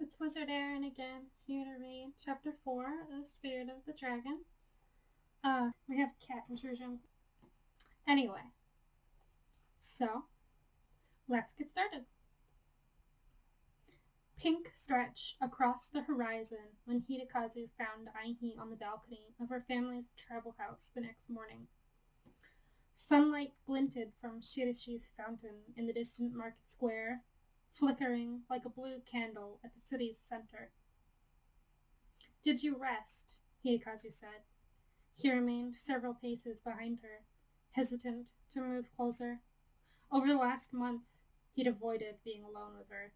It's Wizard Aaron again, here to read Chapter 4 of Spirit of the Dragon. We have cat intrusion. Anyway, so let's get started. Pink stretched across the horizon when Hidekazu found Aihi on the balcony of her family's tribal house the next morning. Sunlight glinted from Shirishi's fountain in the distant market square, flickering like a blue candle at the city's center. "Did you rest?" Hidekazu said. He remained several paces behind her, hesitant to move closer. Over the last month, he'd avoided being alone with her.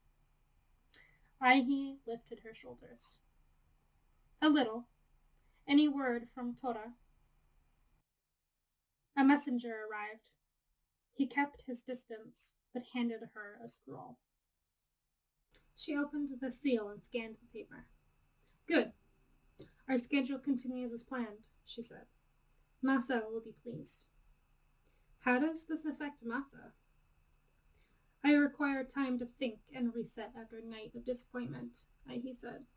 Aihi lifted her shoulders. "A little. Any word from Tora?" A messenger arrived. He kept his distance, but handed her a scroll. She opened the seal and scanned the paper. "Good. Our schedule continues as planned," she said. "Masa will be pleased." "How does this affect Masa?" "I require time to think and reset after a night of disappointment," Aihi said.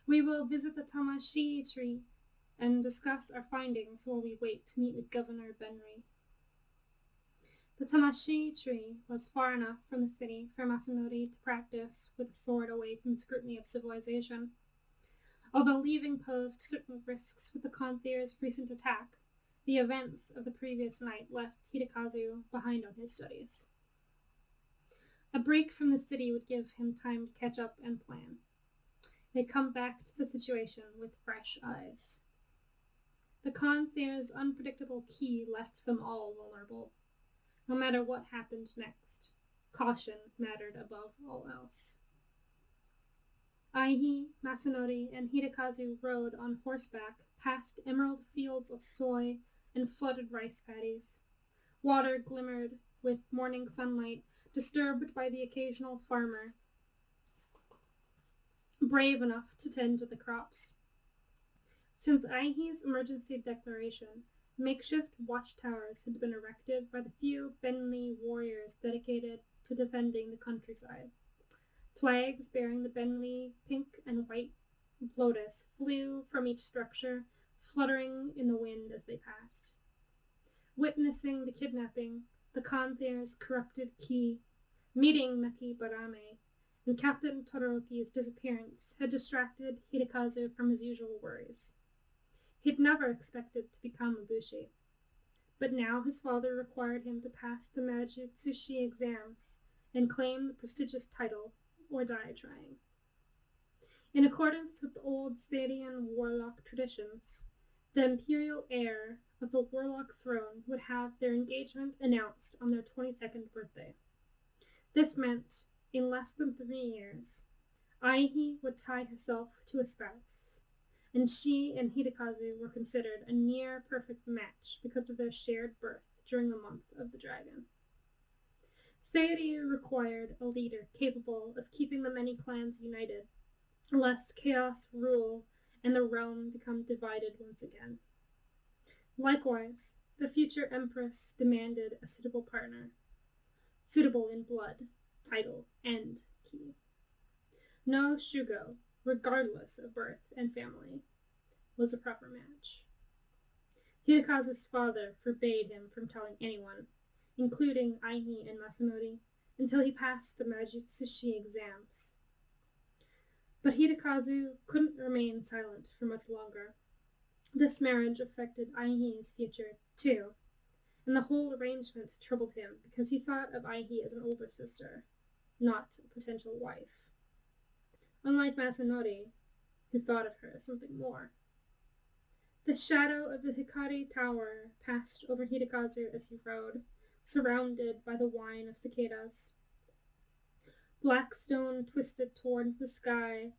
"We will visit the Tamashii tree and discuss our findings while we wait to meet with Governor Benri." The Tamashii tree was far enough from the city for Masanori to practice with a sword away from the scrutiny of civilization. Although leaving posed certain risks with the Konthir's recent attack, the events of the previous night left Hidekazu behind on his studies. A break from the city would give him time to catch up and plan. They'd come back to the situation with fresh eyes. The Konthir's unpredictable key left them all vulnerable. No matter what happened next, caution mattered above all else. Aihi, Masanori, and Hidekazu rode on horseback past emerald fields of soy and flooded rice paddies. Water glimmered with morning sunlight, disturbed by the occasional farmer brave enough to tend to the crops. Since Aihi's emergency declaration, makeshift watchtowers had been erected by the few Benli warriors dedicated to defending the countryside. Flags bearing the Benli pink and white lotus flew from each structure, fluttering in the wind as they passed. Witnessing the kidnapping, the Konthir's corrupted key, meeting Meki Barame, and Captain Todoroki's disappearance had distracted Hidekazu from his usual worries. He'd never expected to become a bushi, but now his father required him to pass the Majutsushi exams and claim the prestigious title, or die trying. In accordance with the old Sadian warlock traditions, the imperial heir of the warlock throne would have their engagement announced on their 22nd birthday. This meant, in less than 3 years, Aihi would tie herself to a spouse, and she and Hidekazu were considered a near-perfect match because of their shared birth during the month of the dragon. Sayuri required a leader capable of keeping the many clans united, lest chaos rule and the realm become divided once again. Likewise, the future empress demanded a suitable partner, suitable in blood, title, and ki. No Shugo, regardless of birth and family, was a proper match. Hidekazu's father forbade him from telling anyone, including Aihi and Masanori, until he passed the Majutsushi exams. But Hidekazu couldn't remain silent for much longer. This marriage affected Aihi's future, too, and the whole arrangement troubled him because he thought of Aihi as an older sister, not a potential wife. Unlike Masanori, who thought of her as something more. The shadow of the Hikari Tower passed over Hidekazu as he rode, surrounded by the whine of cicadas. Black stone twisted towards the sky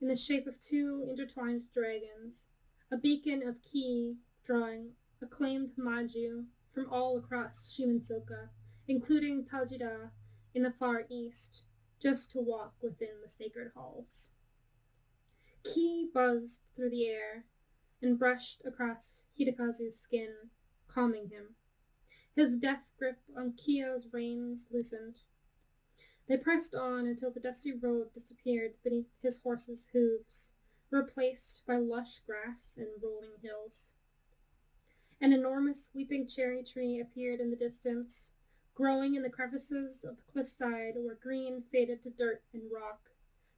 in the shape of 2 intertwined dragons, a beacon of ki drawing acclaimed Maju from all across Shimansoka, including Tajida in the far east, just to walk within the sacred halls. Ki buzzed through the air and brushed across Hidekazu's skin, calming him. His death grip on Kiyo's reins loosened. They pressed on until the dusty road disappeared beneath his horse's hooves, replaced by lush grass and rolling hills. An enormous weeping cherry tree appeared in the distance, growing in the crevices of the cliffside where green faded to dirt and rock,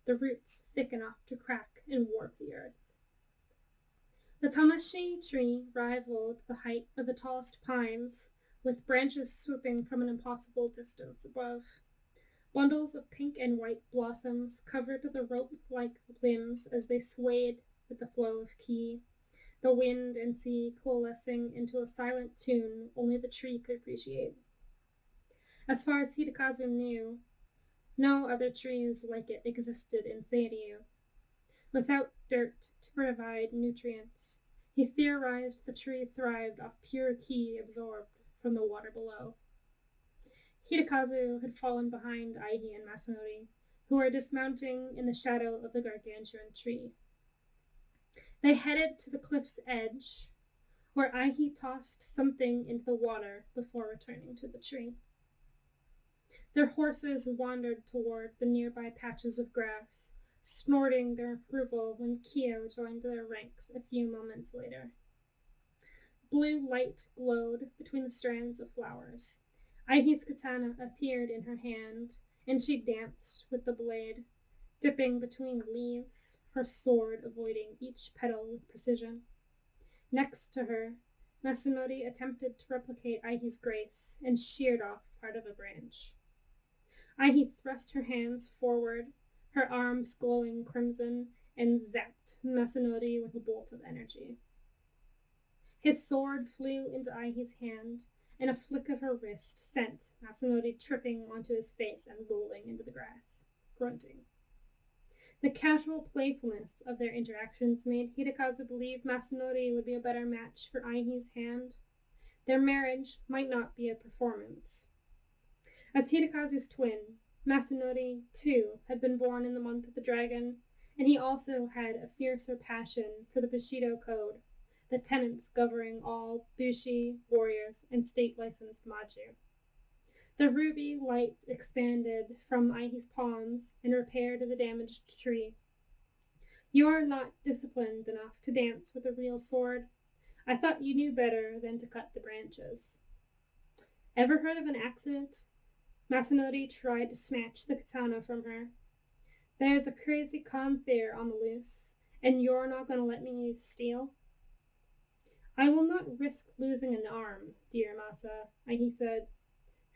the roots thick enough to crack and warp the earth. The tamashi tree rivaled the height of the tallest pines, with branches swooping from an impossible distance above. Bundles of pink and white blossoms covered the rope-like limbs as they swayed with the flow of ki, the wind and sea coalescing into a silent tune only the tree could appreciate. As far as Hidekazu knew, no other trees like it existed in Seiryu. Without dirt to provide nutrients, he theorized the tree thrived off pure ki absorbed from the water below. Hidekazu had fallen behind Aihi and Masanori, who were dismounting in the shadow of the gargantuan tree. They headed to the cliff's edge, where Aihi tossed something into the water before returning to the tree. Their horses wandered toward the nearby patches of grass, snorting their approval when Kyo joined their ranks a few moments later. Blue light glowed between the strands of flowers. Aihi's katana appeared in her hand, and she danced with the blade, dipping between leaves, her sword avoiding each petal with precision. Next to her, Masanori attempted to replicate Aihi's grace and sheared off part of a branch. Aihi thrust her hands forward, her arms glowing crimson, and zapped Masanori with a bolt of energy. His sword flew into Aihi's hand, and a flick of her wrist sent Masanori tripping onto his face and rolling into the grass, grunting. The casual playfulness of their interactions made Hidekazu believe Masanori would be a better match for Aihi's hand. Their marriage might not be a performance. As Hidekazu's twin, Masanori, too, had been born in the month of the dragon, and he also had a fiercer passion for the Bushido Code, the tenets governing all bushi, warriors, and state-licensed maju. The ruby light expanded from Aihi's palms and repaired the damaged tree. You are not disciplined enough to dance with a real sword. I thought you knew better than to cut the branches. Ever heard of an accident? Masanori tried to snatch the katana from her. There's a crazy Kanthir on the loose, and you're not going to let me use steel? I will not risk losing an arm, dear Masa, Aihi said.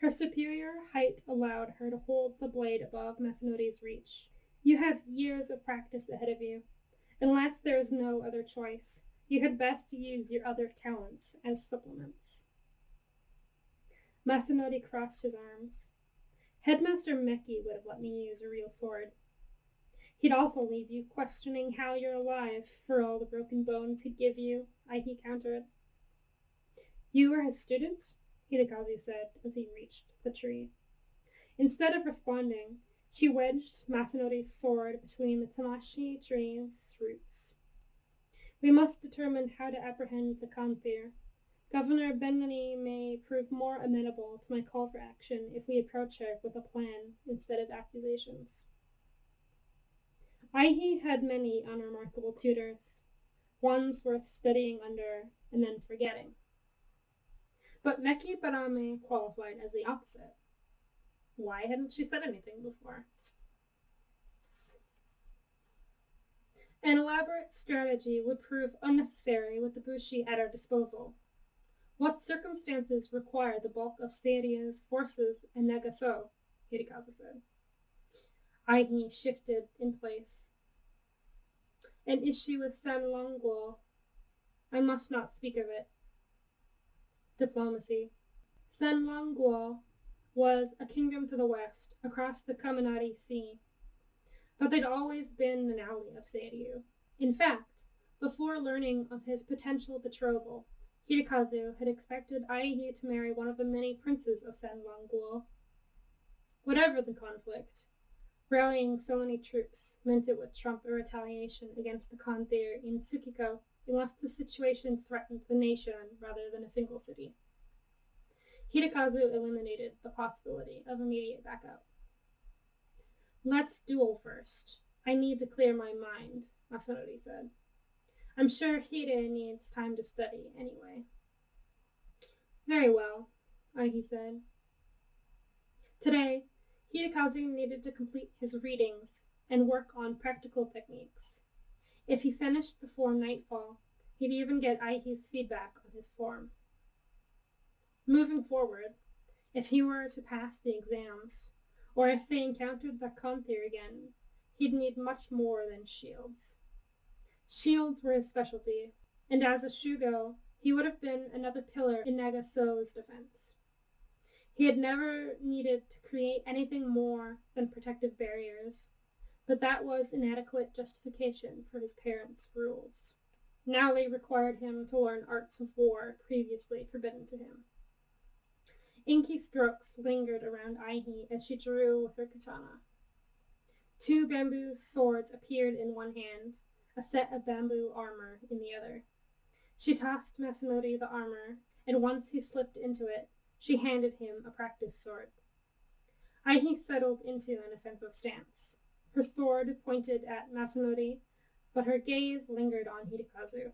Her superior height allowed her to hold the blade above Masanori's reach. You have years of practice ahead of you. Unless there is no other choice, you had best use your other talents as supplements. Masanori crossed his arms. Headmaster Meki would have let me use a real sword. He'd also leave you questioning how you're alive for all the broken bones he'd give you, Aihi countered. You were his student? Hidekazu said as he reached the tree. Instead of responding, she wedged Masanori's sword between the tamashi tree's roots. We must determine how to apprehend the Kanthir. Governor Benani may prove more amenable to my call for action if we approach her with a plan instead of accusations. Aihi had many unremarkable tutors, ones worth studying under and then forgetting. But Meki Barame qualified as the opposite. Why hadn't she said anything before? An elaborate strategy would prove unnecessary with the Bushi at our disposal. What circumstances require the bulk of Seiryu's forces in Nagaso? Hidekazu said. Aihi shifted in place. An issue with Sanlongguo. I must not speak of it. Diplomacy. Sanlongguo was a kingdom to the west, across the Kaminari Sea, but they'd always been an ally of Seiryu. In fact, before learning of his potential betrothal, Hidekazu had expected Aihi to marry one of the many princes of Sanlongguo. Whatever the conflict, rallying so many troops meant it would trump a retaliation against the Kanthir in Tsukiko unless the situation threatened the nation rather than a single city. Hidekazu eliminated the possibility of immediate backup. Let's duel first. I need to clear my mind, Masanori said. I'm sure Hide needs time to study anyway. Very well, Aihi said. Today, Hidekazu needed to complete his readings and work on practical techniques. If he finished before nightfall, he'd even get Aihi's feedback on his form. Moving forward, if he were to pass the exams, or if they encountered the Kanthir again, he'd need much more than shields. Shields were his specialty, and as a Shugo, he would have been another pillar in Nagaso's defense. He had never needed to create anything more than protective barriers, but that was inadequate justification for his parents' rules. Now they required him to learn arts of war previously forbidden to him. Inky strokes lingered around Aihi as she drew with her katana. 2 bamboo swords appeared in one hand, a set of bamboo armor in the other. She tossed Masanori the armor, and once he slipped into it, she handed him a practice sword. Aihi settled into an offensive stance. Her sword pointed at Masanori, but her gaze lingered on Hidekazu.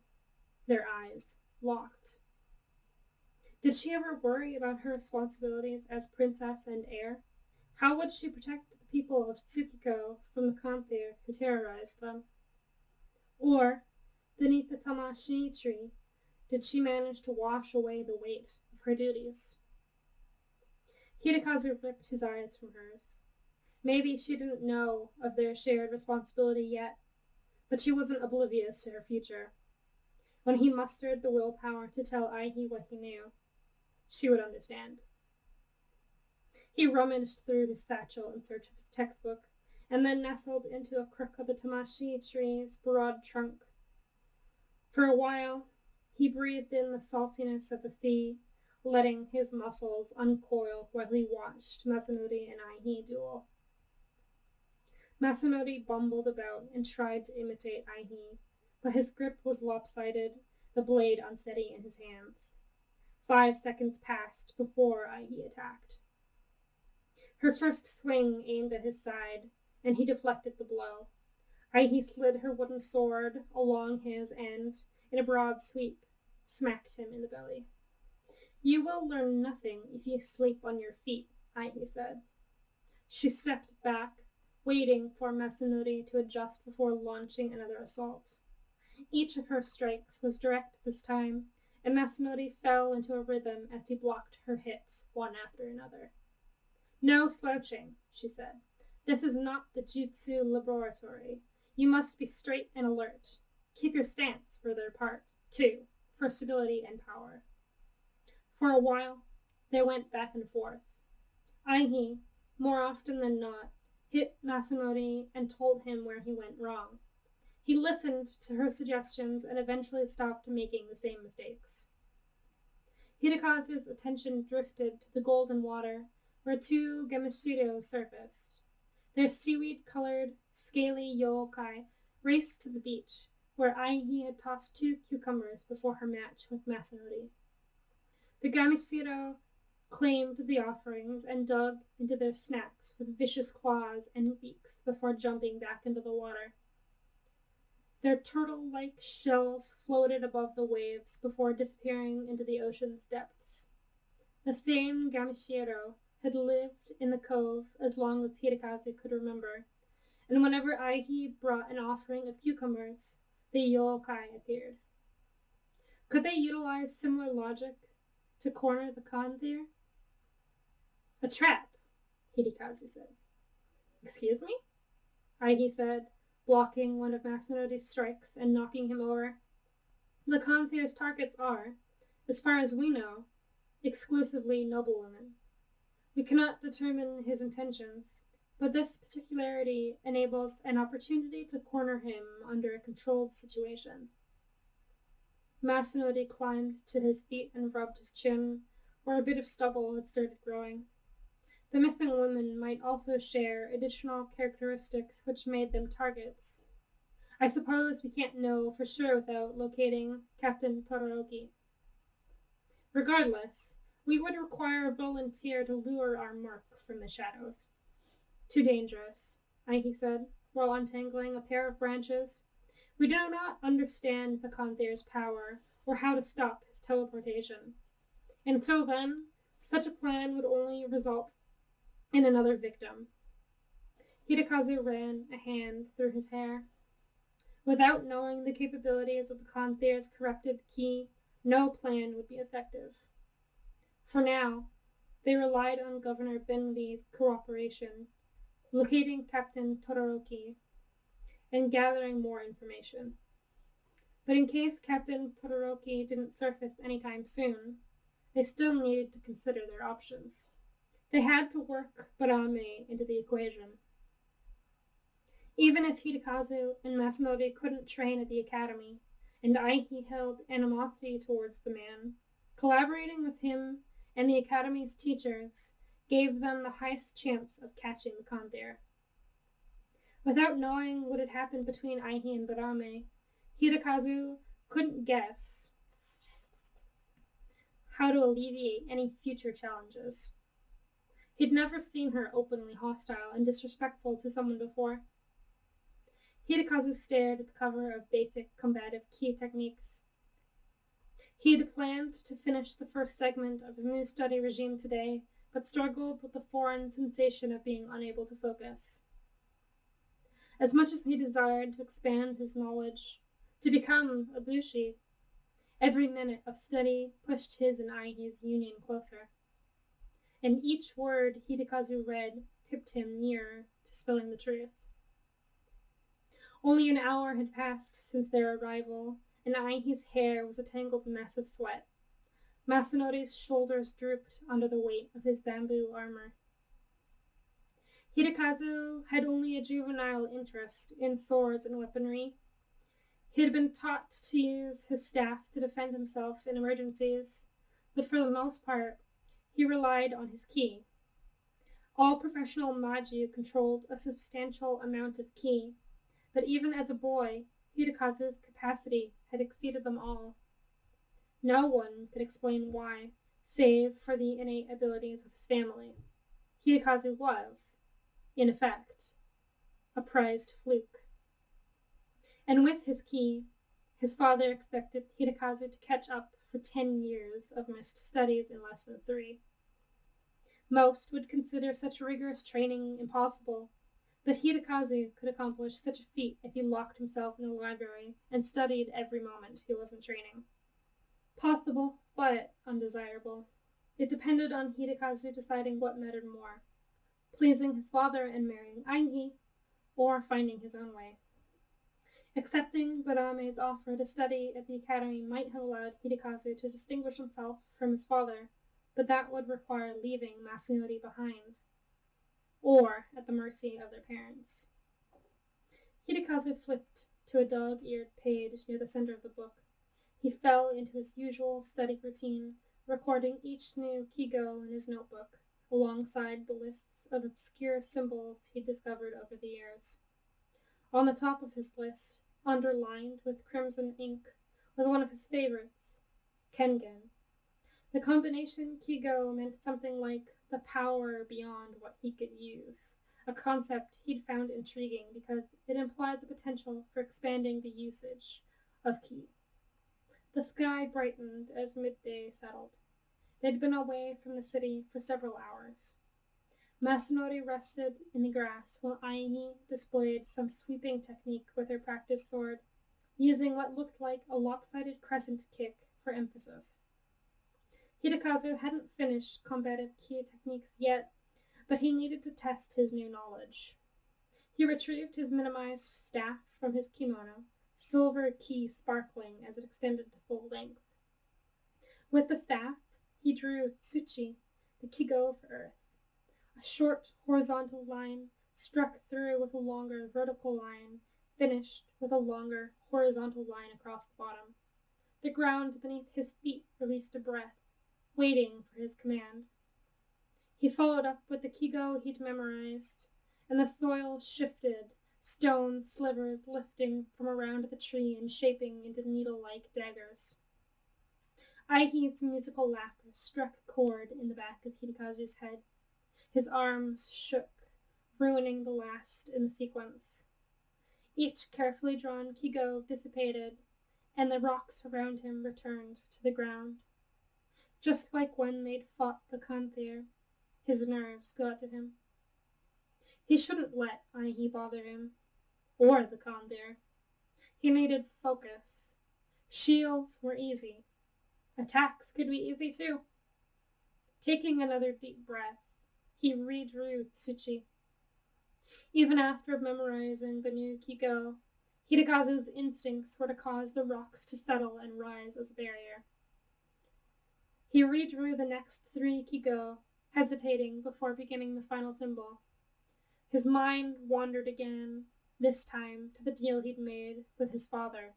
Their eyes locked. Did she ever worry about her responsibilities as princess and heir? How would she protect the people of Tsukiko from the Kanthir who terrorized them? Or, beneath the tamashii tree, did she manage to wash away the weight of her duties? Hidekazu ripped his eyes from hers. Maybe she didn't know of their shared responsibility yet, but she wasn't oblivious to her future. When he mustered the willpower to tell Aihi what he knew, she would understand. He rummaged through his satchel in search of his textbook, and then nestled into a crook of the tamashii tree's broad trunk. For a while, he breathed in the saltiness of the sea, letting his muscles uncoil while he watched Masanori and Aihi duel. Masanori bumbled about and tried to imitate Aihi, but his grip was lopsided, the blade unsteady in his hands. 5 seconds passed before Aihi attacked. Her first swing aimed at his side, and he deflected the blow. Aihi slid her wooden sword along his end in a broad sweep, smacked him in the belly. You will learn nothing if you sleep on your feet, Aihi said. She stepped back, waiting for Masanori to adjust before launching another assault. Each of her strikes was direct this time, and Masanori fell into a rhythm as he blocked her hits one after another. No slouching, she said. This is not the Jutsu laboratory. You must be straight and alert. Keep your stance for their part, too, for stability and power. For a while, they went back and forth. Aihi, more often than not, hit Masanori and told him where he went wrong. He listened to her suggestions and eventually stopped making the same mistakes. Hidekazu's attention drifted to the golden water where 2 Gamashiro surfaced. Their seaweed-colored, scaly yokai raced to the beach, where Aihi had tossed 2 cucumbers before her match with Masanori. The Gamashiro claimed the offerings and dug into their snacks with vicious claws and beaks before jumping back into the water. Their turtle-like shells floated above the waves before disappearing into the ocean's depths. The same Gamashiro had lived in the cove as long as Hidekazu could remember, and whenever Aihi brought an offering of cucumbers, the yokai appeared. Could they utilize similar logic to corner the Kanthir? A trap, Hidekazu said. Excuse me? Aihi said, blocking one of Masanori's strikes and knocking him over. The Kanthir's targets are, as far as we know, exclusively noblewomen. We cannot determine his intentions, but this particularity enables an opportunity to corner him under a controlled situation. Masanori climbed to his feet and rubbed his chin, where a bit of stubble had started growing. The missing women might also share additional characteristics which made them targets. I suppose we can't know for sure without locating Captain Todoroki. Regardless, we would require a volunteer to lure our mark from the shadows. Too dangerous. Aihi said, while untangling a pair of branches. We do not understand the Kanthair's power or how to stop his teleportation. Until then, such a plan would only result in another victim. Hidekazu ran a hand through his hair. Without knowing the capabilities of the Kanthair's corrupted ki, no plan would be effective. For now, they relied on Governor Benli's cooperation, locating Captain Todoroki, and gathering more information. But in case Captain Todoroki didn't surface anytime soon, they still needed to consider their options. They had to work Barame into the equation. Even if Hidekazu and Masanori couldn't train at the academy, and Aihi held animosity towards the man, collaborating with him and the academy's teachers gave them the highest chance of catching the Kanthair. Without knowing what had happened between Aihi and Barame, Hidekazu couldn't guess how to alleviate any future challenges. He'd never seen her openly hostile and disrespectful to someone before. Hidekazu stared at the cover of Basic Combative Ki Techniques. He had planned to finish the first segment of his new study regime today, but struggled with the foreign sensation of being unable to focus. As much as he desired to expand his knowledge, to become a bushi, every minute of study pushed his and Aihi's union closer. And each word Hidekazu read tipped him nearer to spilling the truth. Only an hour had passed since their arrival, and Aihi's hair was a tangled mess of sweat. Masanori's shoulders drooped under the weight of his bamboo armor. Hidekazu had only a juvenile interest in swords and weaponry. He had been taught to use his staff to defend himself in emergencies, but for the most part, he relied on his ki. All professional Maju controlled a substantial amount of ki, but even as a boy, Hidekazu's capacity had exceeded them all. No one could explain why, save for the innate abilities of his family. Hidekazu was, in effect, a prized fluke. And with his ki, his father expected Hidekazu to catch up for 10 years of missed studies in less than 3. Most would consider such rigorous training impossible, but Hidekazu could accomplish such a feat if he locked himself in a library and studied every moment he wasn't training. Possible, but undesirable. It depended on Hidekazu deciding what mattered more, pleasing his father and marrying Aihi, or finding his own way. Accepting Barame's offer to study at the academy might have allowed Hidekazu to distinguish himself from his father, but that would require leaving Masanori behind, or at the mercy of their parents. Hidekazu flipped to a dog-eared page near the center of the book. He fell into his usual study routine, recording each new Kigo in his notebook, alongside the lists of obscure symbols he'd discovered over the years. On the top of his list, underlined with crimson ink, was one of his favorites, Kengen. The combination Kigo meant something like the power beyond what he could use, a concept he'd found intriguing because it implied the potential for expanding the usage of ki. The sky brightened as midday settled. They'd been away from the city for several hours. Masanori rested in the grass while Aihi displayed some sweeping technique with her practice sword, using what looked like a lopsided crescent kick for emphasis. Hidekazu hadn't finished combative ki techniques yet, but he needed to test his new knowledge. He retrieved his minimized staff from his kimono, silver ki sparkling as it extended to full length. With the staff, he drew Tsuchi, the Kigo of Earth, a short horizontal line struck through with a longer vertical line, finished with a longer horizontal line across the bottom. The ground beneath his feet released a breath, waiting for his command. He followed up with the Kigo he'd memorized, and the soil shifted, stone slivers lifting from around the tree and shaping into needle-like daggers. Aihi's musical laughter struck a chord in the back of Hidekazu's head. His arms shook, ruining the last in the sequence. Each carefully drawn Kigo dissipated, and the rocks around him returned to the ground. Just like when they'd fought the Kanthier, his nerves got to him. He shouldn't let Aihi bother him, or the Kanthier. He needed focus. Shields were easy. Attacks could be easy too. Taking another deep breath, he redrew Tsuchi. Even after memorizing the new Kigo, Hidekazu's instincts were to cause the rocks to settle and rise as a barrier. He redrew the next 3 Kigo, hesitating before beginning the final symbol. His mind wandered again, this time to the deal he'd made with his father,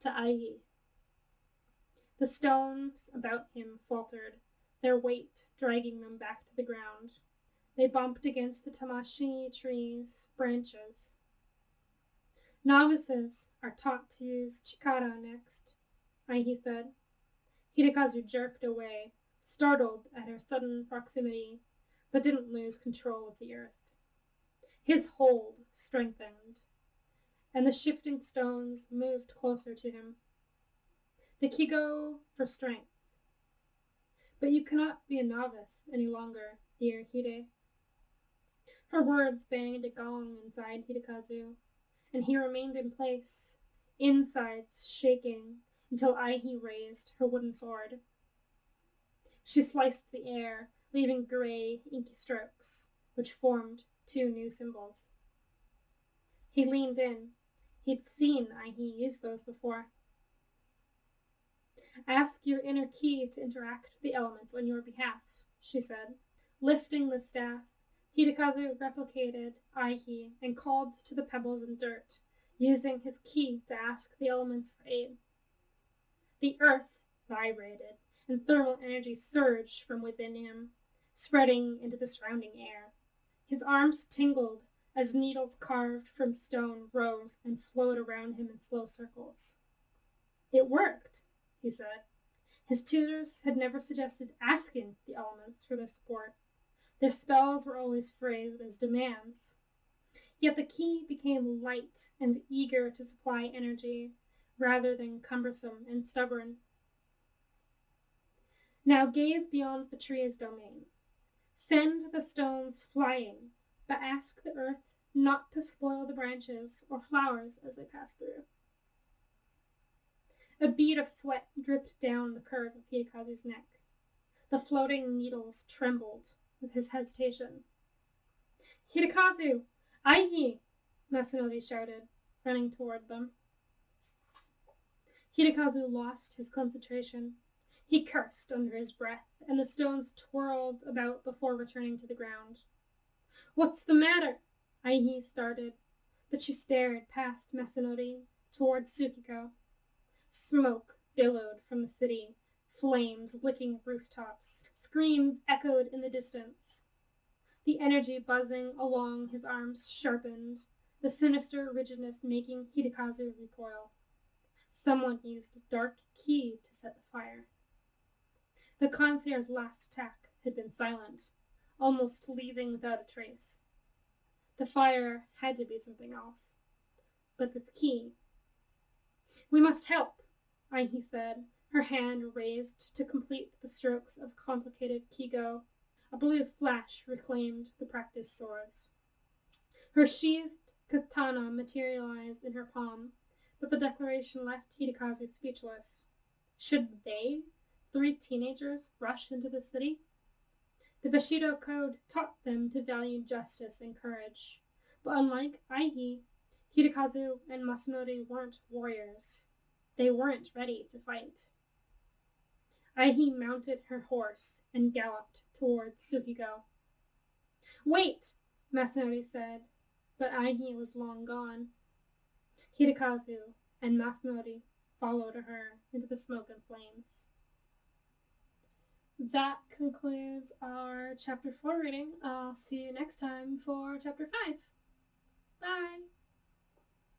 to Aihi. The stones about him faltered, their weight dragging them back to the ground. They bumped against the tamashi tree's branches. Novices are taught to use chikara next, Aihi said. Hidekazu jerked away, startled at her sudden proximity, but didn't lose control of the earth. His hold strengthened, and the shifting stones moved closer to him. The Kigo for strength. But you cannot be a novice any longer, dear Hide. Her words banged a gong inside Hidekazu, and he remained in place, insides shaking, until Aihi raised her wooden sword. She sliced the air, leaving gray, inky strokes, which formed 2 new symbols. He leaned in. He'd seen Aihi use those before. Ask your inner ki to interact with the elements on your behalf, she said. Lifting the staff, Hidekazu replicated Aihi and called to the pebbles and dirt, using his ki to ask the elements for aid. The earth vibrated, and thermal energy surged from within him, spreading into the surrounding air. His arms tingled as needles carved from stone rose and flowed around him in slow circles. It worked, he said. His tutors had never suggested asking the elements for their support. Their spells were always phrased as demands. Yet the ki became light and eager to supply energy, rather than cumbersome and stubborn. Now gaze beyond the tree's domain. Send the stones flying, but ask the earth not to spoil the branches or flowers as they pass through. A bead of sweat dripped down the curve of Hidekazu's neck. The floating needles trembled with his hesitation. Hidekazu! Aihi! Masanori shouted, running toward them. Hidekazu lost his concentration. He cursed under his breath, and the stones twirled about before returning to the ground. What's the matter? Aihi started, but she stared past Masanori towards Tsukiko. Smoke billowed from the city, flames licking rooftops. Screams echoed in the distance. The energy buzzing along his arms sharpened, the sinister rigidness making Hidekazu recoil. Someone used dark ki to set the fire. The Kanthier's last attack had been silent, almost leaving without a trace. The fire had to be something else. But this ki... We must help, Aihi said, her hand raised to complete the strokes of complicated kigo. A blue flash reclaimed the practiced swords. Her sheathed katana materialized in her palm, but the declaration left Hidekazu speechless. Should they, 3 teenagers, rush into the city? The Bushido Code taught them to value justice and courage, but unlike Aihi, Hidekazu and Masanori weren't warriors. They weren't ready to fight. Aihi mounted her horse and galloped towards Tsukiko. Wait, Masanori said, but Aihi was long gone. Hidekazu and Masanori followed her into the smoke and flames. That concludes our Chapter 4 reading. I'll see you next time for Chapter 5. Bye!